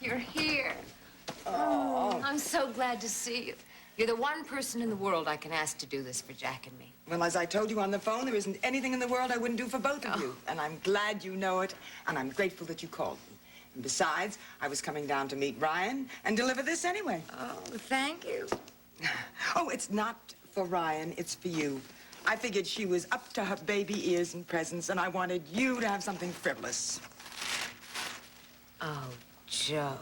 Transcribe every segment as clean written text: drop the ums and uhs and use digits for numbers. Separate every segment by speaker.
Speaker 1: You're here.
Speaker 2: Oh.
Speaker 1: I'm so glad to see you. You're the one person in the world I can ask to do this for Jack and me.
Speaker 2: Well, as I told you on the phone, there isn't anything in the world I wouldn't do for both of you. And I'm glad you know it, and I'm grateful that you called me. And besides, I was coming down to meet Ryan and deliver this anyway.
Speaker 1: Oh, thank you.
Speaker 2: Oh, it's not for Ryan, it's for you. I figured she was up to her baby ears in presents, and I wanted you to have something frivolous.
Speaker 1: Oh, Joe.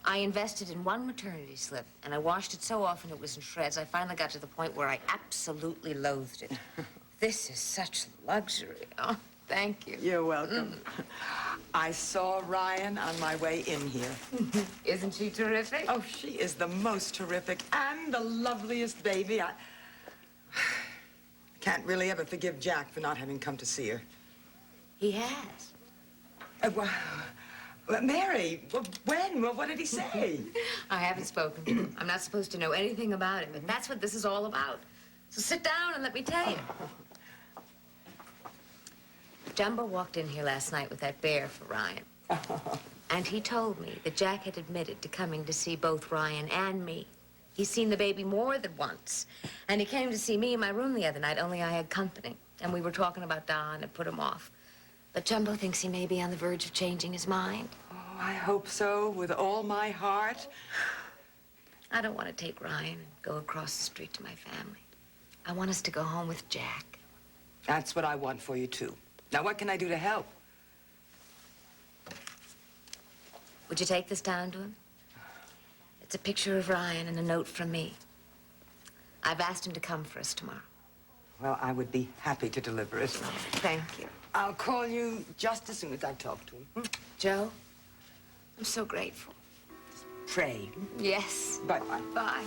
Speaker 1: I invested in one maternity slip, and I washed it so often it was in shreds, I finally got to the point where I absolutely loathed it. This is such luxury. Oh, thank you.
Speaker 2: You're welcome. I saw Ryan on my way in here.
Speaker 1: Isn't she terrific?
Speaker 2: Oh, she is the most terrific and the loveliest baby. I can't really ever forgive Jack for not having come to see her.
Speaker 1: He has.
Speaker 2: Well, Mary, when? Well, what did he say?
Speaker 1: I haven't spoken to him. I'm not supposed to know anything about it, but that's what this is all about. So sit down and let me tell you. Jumbo walked in here last night with that bear for Ryan. And he told me that Jack had admitted to coming to see both Ryan and me. He's seen the baby more than once. And he came to see me in my room the other night, only I had company. And we were talking about Don and put him off. But Jumbo thinks he may be on the verge of changing his mind.
Speaker 2: Oh, I hope so, with all my heart.
Speaker 1: I don't want to take Ryan and go across the street to my family. I want us to go home with Jack.
Speaker 2: That's what I want for you, too. Now, what can I do to help?
Speaker 1: Would you take this down to him? It's a picture of Ryan and a note from me. I've asked him to come for us tomorrow.
Speaker 2: Well, I would be happy to deliver it.
Speaker 1: Thank you.
Speaker 2: I'll call you just as soon as I talk to him.
Speaker 1: Joe, I'm so grateful.
Speaker 2: Pray.
Speaker 1: Yes.
Speaker 2: Bye-bye.
Speaker 1: Bye.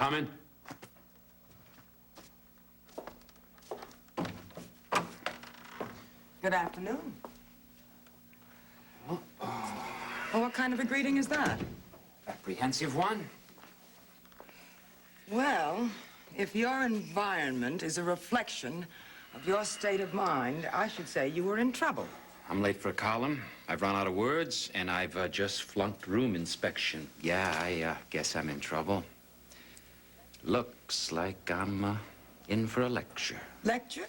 Speaker 3: Come in.
Speaker 2: Good afternoon. Well, what kind of a greeting is that?
Speaker 3: Apprehensive one.
Speaker 2: Well, if your environment is a reflection of your state of mind, I should say you were in trouble.
Speaker 3: I'm late for a column. I've run out of words, and I've just flunked room inspection. Yeah, I guess I'm in trouble. Looks like I'm in for a lecture.
Speaker 2: Lecture?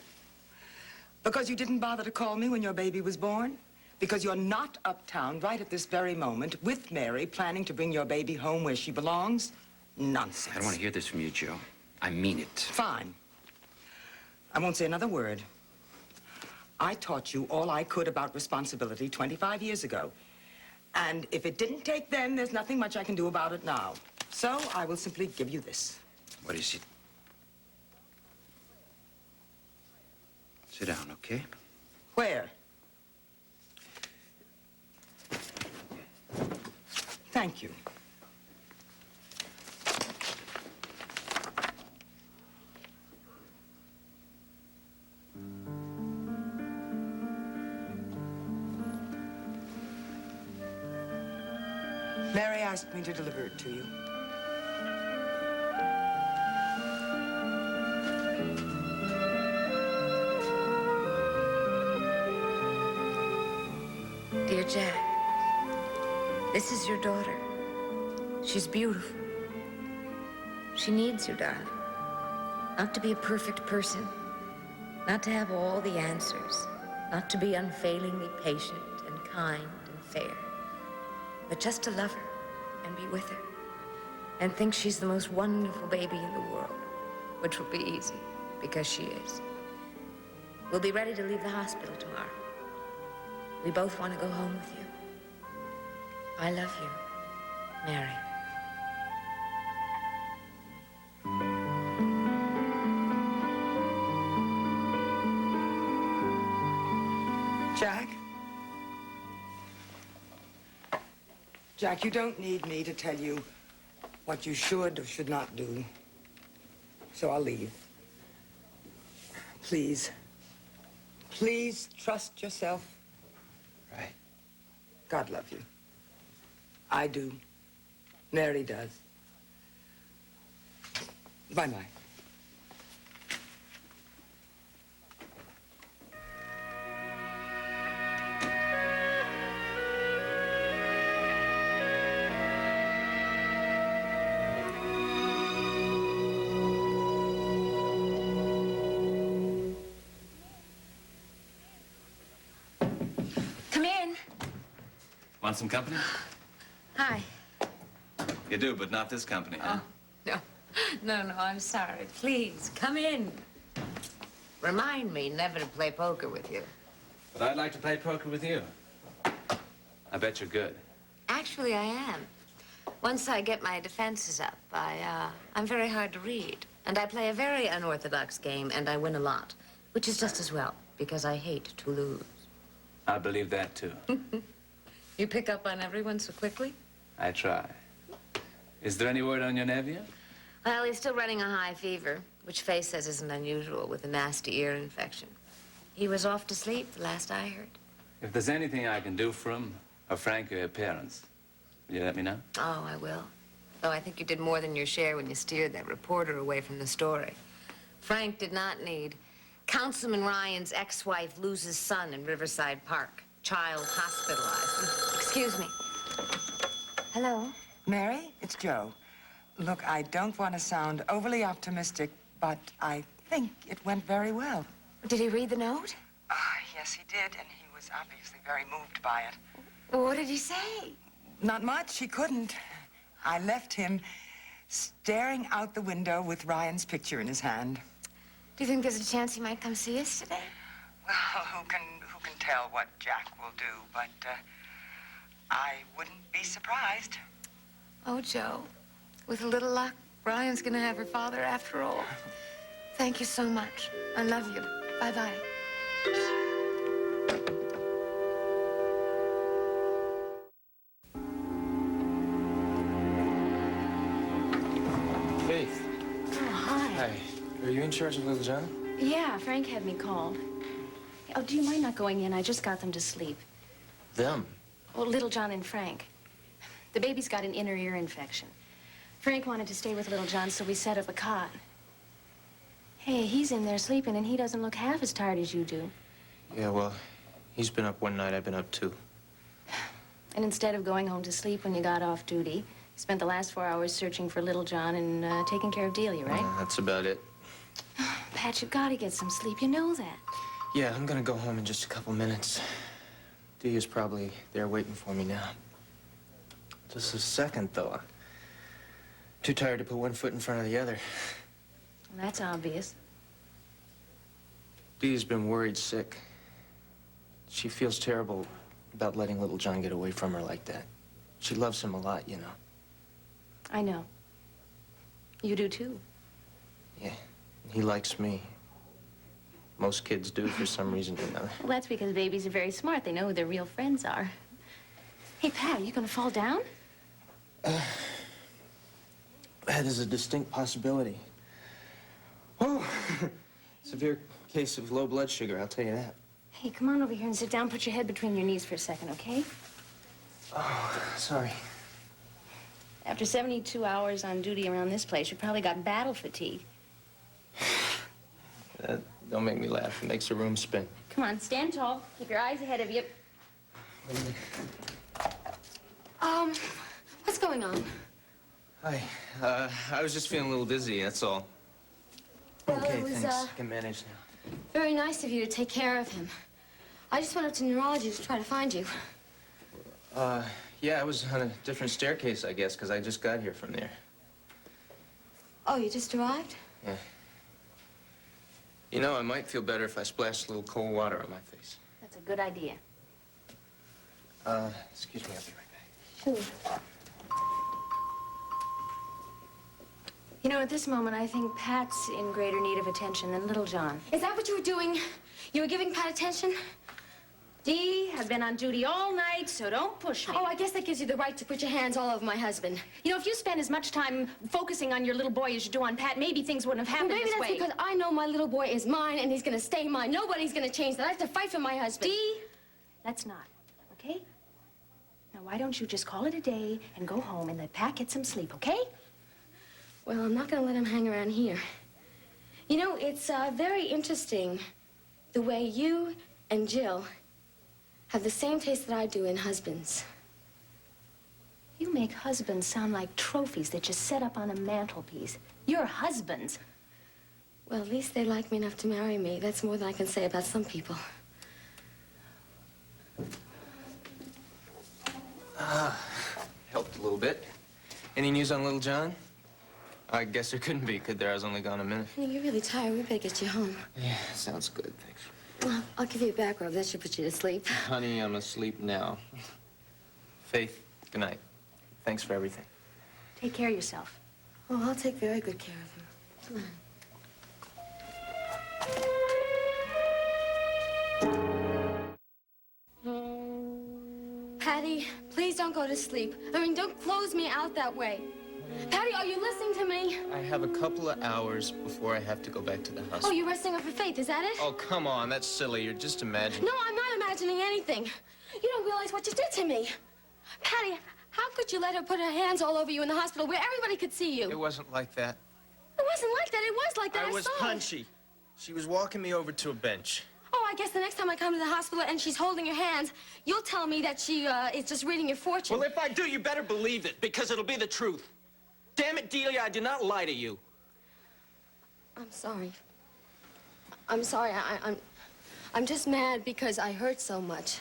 Speaker 2: Because you didn't bother to call me when your baby was born? Because you're not uptown right at this very moment with Mary planning to bring your baby home where she belongs? Nonsense.
Speaker 3: I don't want to hear this from you, Joe. I mean it.
Speaker 2: Fine. I won't say another word. I taught you all I could about responsibility 25 years ago. And if it didn't take then, there's nothing much I can do about it now. So I will simply give you this.
Speaker 3: What is it? Sit down, okay?
Speaker 2: Where? Thank you. Mary asked me to deliver it to you.
Speaker 1: Dear Jack, this is your daughter. She's beautiful. She needs you, darling. Not to be a perfect person. Not to have all the answers. Not to be unfailingly patient and kind and fair. But just to love her and be with her. And think she's the most wonderful baby in the world. Which will be easy, because she is. We'll be ready to leave the hospital tomorrow. We both want to go home with you. I love you, Mary.
Speaker 2: Jack? Jack, you don't need me to tell you what you should or should not do. So I'll leave. Please. Please trust yourself.
Speaker 3: Right.
Speaker 2: God love you. I do. Mary does. Bye-bye.
Speaker 1: Come in.
Speaker 4: Want some company?
Speaker 1: Hi.
Speaker 4: You do, but not this company, huh?
Speaker 1: No. No, I'm sorry. Please, come in. Remind me never to play poker with you.
Speaker 4: But I'd like to play poker with you. I bet you're good.
Speaker 1: Actually, I am. Once I get my defenses up, I'm very hard to read. And I play a very unorthodox game, and I win a lot. Which is just as well, because I hate to lose.
Speaker 4: I believe that, too.
Speaker 1: You pick up on everyone so quickly?
Speaker 4: I try. Is there any word on your nephew?
Speaker 1: Well, he's still running a high fever, which Faye says isn't unusual with a nasty ear infection. He was off to sleep, the last I heard.
Speaker 4: If there's anything I can do for him, or Frank or your parents, will you let me know?
Speaker 1: Oh, I will. Though I think you did more than your share when you steered that reporter away from the story. Frank did not need Councilman Ryan's ex-wife loses son in Riverside Park. Child hospitalized. Excuse me. Hello?
Speaker 2: Mary, it's Joe. Look, I don't want to sound overly optimistic, but I think it went very well.
Speaker 1: Did he read the note?
Speaker 2: Yes, he did, and he was obviously very moved by it.
Speaker 1: Well, what did he say?
Speaker 2: Not much. He couldn't. I left him staring out the window with Ryan's picture in his hand.
Speaker 1: Do you think there's a chance he might come see us today?
Speaker 2: Well, who can tell what Jack will do, but I wouldn't be surprised.
Speaker 1: Oh, Joe, with a little luck, Ryan's gonna have her father after all. Thank you so much. I love you. Bye-bye.
Speaker 5: Faith.
Speaker 6: Oh, hi.
Speaker 5: Hi. Are you in charge of Little John?
Speaker 6: Yeah, Frank had me called. Oh, do you mind not going in? I just got them to sleep.
Speaker 5: Them?
Speaker 6: Oh, Little John and Frank. The baby's got an inner ear infection. Frank wanted to stay with Little John, so we set up a cot. Hey, he's in there sleeping, and he doesn't look half as tired as you do.
Speaker 5: Yeah, well, he's been up one night, I've been up two.
Speaker 6: And instead of going home to sleep when you got off duty, you spent the last 4 hours searching for Little John and taking care of Delia, right?
Speaker 5: That's about it.
Speaker 6: Pat, you gotta get some sleep. You know that.
Speaker 5: Yeah, I'm gonna go home in just a couple minutes. Delia's probably there waiting for me now. Just a second, though. Too tired to put one foot in front of the other.
Speaker 6: That's obvious.
Speaker 5: Delia's been worried sick. She feels terrible about letting Little John get away from her like that. She loves him a lot, you know.
Speaker 6: I know. You do, too.
Speaker 5: Yeah, he likes me. Most kids do for some reason or another.
Speaker 6: Well, that's because babies are very smart. They know who their real friends are. Hey, Pat, are you gonna fall down?
Speaker 5: That is a distinct possibility. Oh, severe case of low blood sugar, I'll tell you that.
Speaker 6: Hey, come on over here and sit down. Put your head between your knees for a second, okay?
Speaker 5: Oh, sorry.
Speaker 6: After 72 hours on duty around this place, you probably got battle fatigue.
Speaker 5: Don't make me laugh. It makes the room spin.
Speaker 6: Come on, stand tall. Keep your eyes ahead of you. What's going on?
Speaker 5: Hi. I was just feeling a little dizzy, that's all.
Speaker 6: Well,
Speaker 5: Okay,
Speaker 6: it was,
Speaker 5: thanks. I can manage now.
Speaker 6: very nice of you to take care of him. I just went up to neurology to try to find you.
Speaker 5: Yeah, I was on a different staircase, I guess, because I just got here from there.
Speaker 6: Oh, you just arrived?
Speaker 5: Yeah. You know, I might feel better if I splashed a little cold water on my face.
Speaker 6: That's a good idea.
Speaker 5: Excuse me, I'll be right back.
Speaker 6: Sure. You know, at this moment, I think Pat's in greater need of attention than little John. Is that what you were doing? You were giving Pat attention? Dee, I've been on duty all night, so don't push me. Oh, I guess that gives you the right to put your hands all over my husband. You know, if you spend as much time focusing on your little boy as you do on Pat, maybe things wouldn't have happened this way. Maybe that's because I know my little boy is mine, and he's gonna stay mine. Nobody's gonna change that. I have to fight for my husband. Dee, let's not, okay? Now, why don't you just call it a day and go home and let Pat get some sleep, okay? Well, I'm not gonna let him hang around here. You know, it's very interesting the way you and Jill have the same taste that I do in husbands. You make husbands sound like trophies that you set up on a mantelpiece. You're husbands. Well, at least they like me enough to marry me. That's more than I can say about some people.
Speaker 5: Helped a little bit. Any news on little John? I guess there couldn't be, could there? I was only gone a minute.
Speaker 6: You're really tired. We better get you home.
Speaker 5: Yeah, sounds good, thanks.
Speaker 6: Well, I'll give you a back rub. That should put you to sleep.
Speaker 5: Honey, I'm asleep now. Faith, good night. Thanks for everything.
Speaker 6: Take care of yourself.
Speaker 1: Oh, I'll take very good care of him. Come on.
Speaker 6: Patty, please don't go to sleep. I mean, don't close me out that way. Patty, are you listening to me?
Speaker 5: I have a couple of hours before I have to go back to the hospital.
Speaker 6: Oh, you're resting up for Faith, is that it?
Speaker 5: Oh, come on, that's silly. You're just imagining.
Speaker 6: No, I'm not imagining anything. You don't realize what you did to me. Patty, how could you let her put her hands all over you in the hospital where everybody could see you?
Speaker 5: It wasn't like that.
Speaker 6: It wasn't like that. It was like that.
Speaker 5: I was
Speaker 6: saw it.
Speaker 5: punchy. She was walking me over to a bench.
Speaker 6: Oh, I guess the next time I come to the hospital and she's holding your hands, you'll tell me that she is just reading your fortune.
Speaker 5: Well, if I do, you better believe it, because it'll be the truth. Damn it, Delia, I did not lie to you.
Speaker 6: I'm sorry. I'm sorry. I'm just mad because I hurt so much.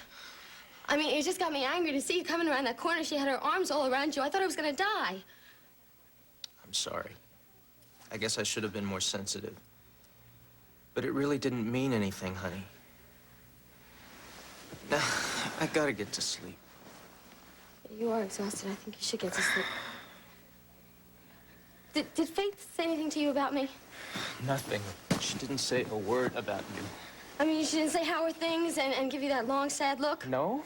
Speaker 6: I mean, it just got me angry to see you coming around that corner. She had her arms all around you. I thought I was gonna die.
Speaker 5: I'm sorry. I guess I should have been more sensitive. But it really didn't mean anything, honey. Now, I gotta get to sleep.
Speaker 6: You are exhausted. I think you should get to sleep. Did Faith say anything to you about me?
Speaker 5: Nothing. She didn't say a word about you.
Speaker 6: I mean, she didn't say how are things and give you that long, sad look?
Speaker 5: No?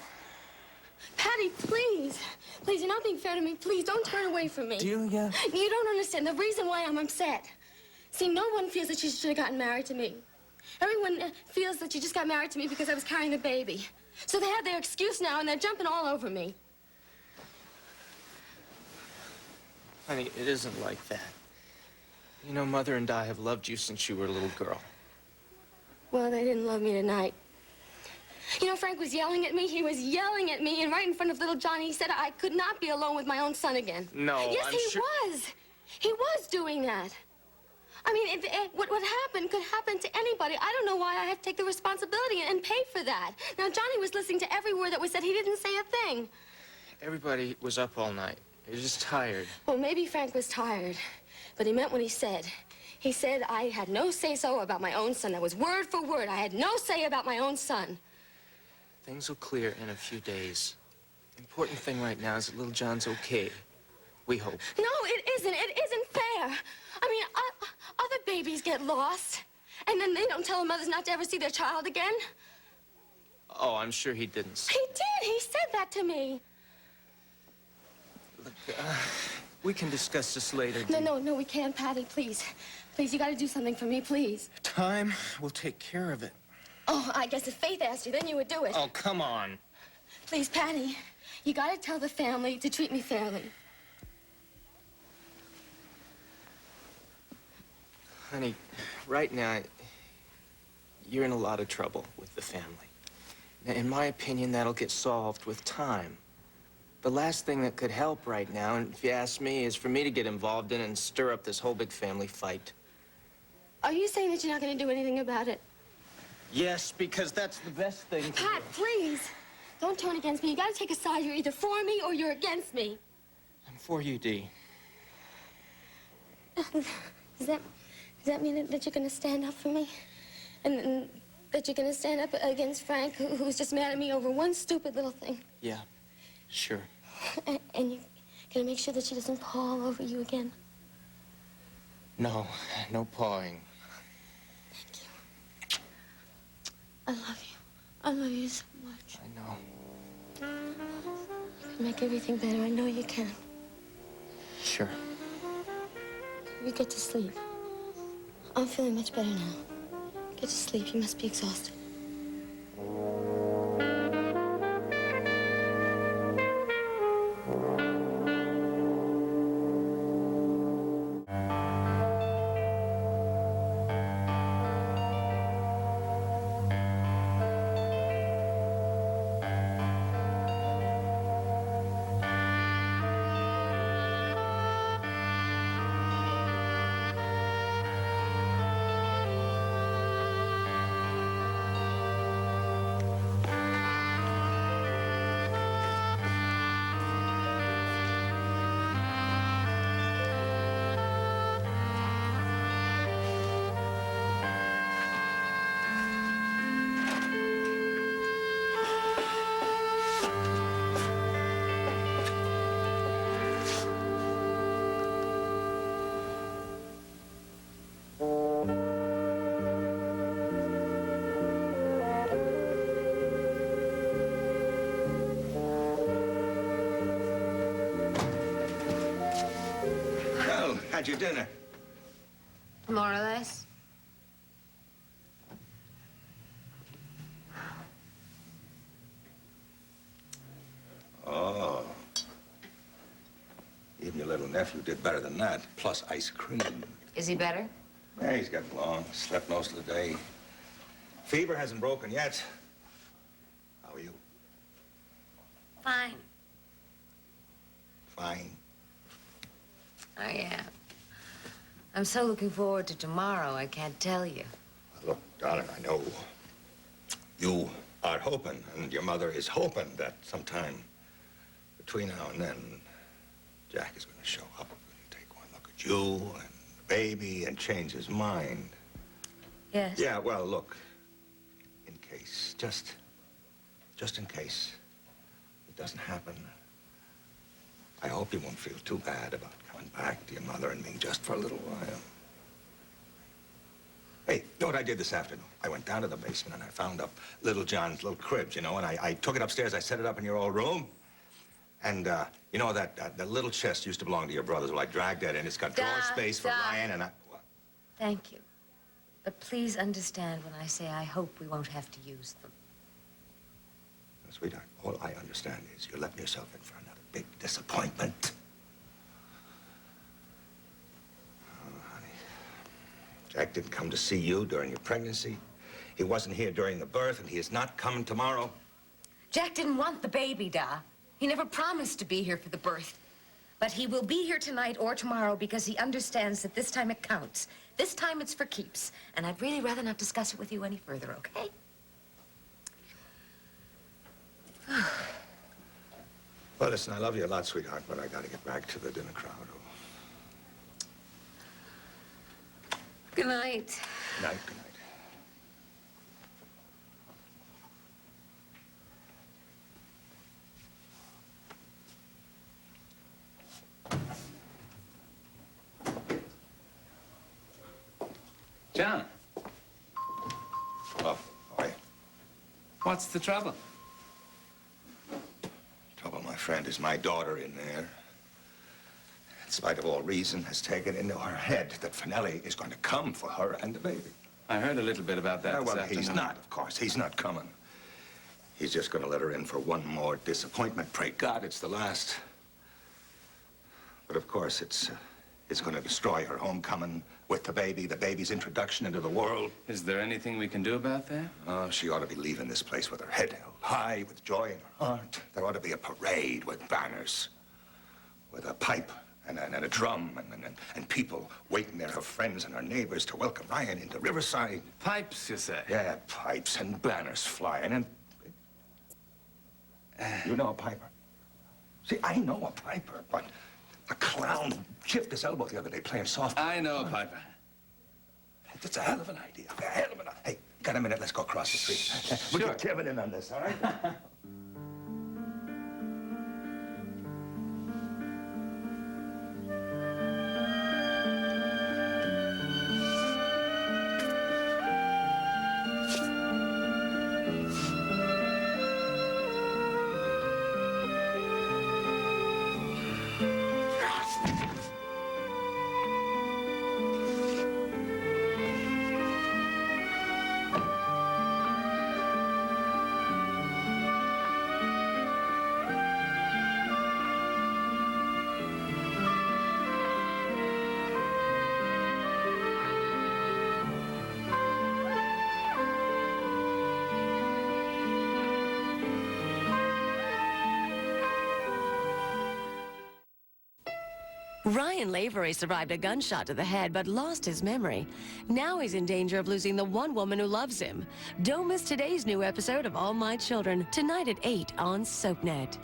Speaker 6: Patty, please. Please, you're not being fair to me. Please, don't turn away from me.
Speaker 5: Delia?
Speaker 6: You don't understand the reason why I'm upset. See, no one feels that you should have gotten married to me. Everyone feels that you just got married to me because I was carrying the baby. So they have their excuse now, and they're jumping all over me.
Speaker 5: Honey, it isn't like that. You know, Mother and I have loved you since you were a little girl.
Speaker 6: Well, they didn't love me tonight. You know, Frank was yelling at me. He was yelling at me, and right in front of little Johnny, he said I could not be alone with my own son again.
Speaker 5: No,
Speaker 6: yes,
Speaker 5: I'm sure...
Speaker 6: was. He was doing that. I mean, what happened could happen to anybody. I don't know why I have to take the responsibility and pay for that. Now, Johnny was listening to every word that was said. He didn't say a thing.
Speaker 5: Everybody was up all night. They were just tired.
Speaker 6: Well, maybe Frank was tired, but he meant what he said. He said I had no say-so about my own son. That was word for word. I had no say about my own son.
Speaker 5: Things will clear in a few days. The important thing right now is that little John's okay. We hope.
Speaker 6: No, it isn't. It isn't fair. I mean, other babies get lost, and then they don't tell the mothers not to ever see their child again.
Speaker 5: Oh, I'm sure he didn't.
Speaker 6: He did. He said that to me.
Speaker 5: Look, we can discuss this later.
Speaker 6: No, we can't, Patty. Please. Please, you gotta do something for me, please.
Speaker 5: Time will take care of it.
Speaker 6: Oh, I guess if Faith asked you, then you would do it.
Speaker 5: Oh, come on.
Speaker 6: Please, Patty, you gotta tell the family to treat me fairly.
Speaker 5: Honey, right now, you're in a lot of trouble with the family. Now, in my opinion, that'll get solved with time. The last thing that could help right now, and if you ask me, is for me to get involved in it and stir up this whole big family fight.
Speaker 7: Are you saying that you're not going to do anything about it?
Speaker 5: Yes, because that's the best thing to
Speaker 7: Pat, please. Don't turn against me. You got to take a side. You're either for me or you're against me.
Speaker 5: I'm for you, Dee.
Speaker 7: Does that mean that you're going to stand up for me? And that you're going to stand up against Frank, who's just mad at me over one stupid little thing?
Speaker 5: Yeah, sure.
Speaker 7: And you're going to make sure that she doesn't paw all over you again?
Speaker 5: No, no pawing.
Speaker 7: Thank you. I love you. I love you so much.
Speaker 5: I know.
Speaker 7: You can make everything better. I know you can.
Speaker 5: Sure.
Speaker 7: You get to sleep. I'm feeling much better now. Get to sleep. You must be exhausted.
Speaker 8: Well, had your dinner?
Speaker 1: More or less.
Speaker 8: Oh. Even your little nephew did better than that, plus ice cream.
Speaker 1: Is he better?
Speaker 8: Yeah, he's got along, slept most of the day. Fever hasn't broken yet. How are you?
Speaker 1: Fine.
Speaker 8: Fine.
Speaker 1: I am. I'm so looking forward to tomorrow, I can't tell you.
Speaker 8: Look, darling, I know you are hoping, and your mother is hoping that sometime between now and then, Jack is going to show up and take one look at you and the baby and change his mind.
Speaker 1: Yes?
Speaker 8: Yeah, well, look, in case, just in case it doesn't happen, I hope you won't feel too bad about coming back to your mother and me just for a little while. Hey, you know what I did this afternoon? I went down to the basement and I found up little John's little cribs, you know, and I took it upstairs, I set it up in your old room. And, you know, that little chest used to belong to your brothers. Well, I dragged that in. It's got drawer space for Ryan and I... What?
Speaker 1: Thank you. But please understand when I say I hope we won't have to use them.
Speaker 8: Sweetheart, all I understand is you're letting yourself in for another big disappointment. Oh, honey. Jack didn't come to see you during your pregnancy. He wasn't here during the birth, and he is not coming tomorrow.
Speaker 1: Jack didn't want the baby, Da. He never promised to be here for the birth. But he will be here tonight or tomorrow because he understands that this time it counts. This time it's for keeps. And I'd really rather not discuss it with you any further, okay?
Speaker 8: Well, listen, I love you a lot, sweetheart, but I gotta get back to the dinner crowd.
Speaker 1: Good night.
Speaker 8: Good night, good night.
Speaker 4: John,
Speaker 8: Oh, boy.
Speaker 4: what's the trouble?
Speaker 8: Trouble, my friend, is my daughter in there. In spite of all reason, has taken into her head that Finelli is going to come for her and the baby.
Speaker 4: I heard a little bit about that this
Speaker 8: Well,
Speaker 4: afternoon.
Speaker 8: he's not, of course. He's not coming. He's just going to let her in for one more disappointment. Pray God it's the last. But, of course, it's going to destroy her homecoming with the baby's introduction into the world.
Speaker 4: Is there anything we can do about that?
Speaker 8: She ought to be leaving this place with her head held high with joy in her heart. There ought to be a parade with banners, with a pipe and a drum, and people waiting there, her friends and her neighbors, to welcome Ryan into Riverside.
Speaker 4: Pipes, you say?
Speaker 8: Yeah, pipes and banners flying, and... You know a piper? See, I know a piper, but a clown chipped his elbow the other day playing softball.
Speaker 4: I know a piper.
Speaker 8: It's a hell of an idea. A hell of an idea. Hey, got a minute? Let's go across the street. We'll
Speaker 4: Sure.
Speaker 8: get Kevin in on this, all right?
Speaker 9: Ryan Lavery survived a gunshot to the head but lost his memory. Now he's in danger of losing the one woman who loves him. Don't miss today's new episode of All My Children, tonight at 8 on SoapNet.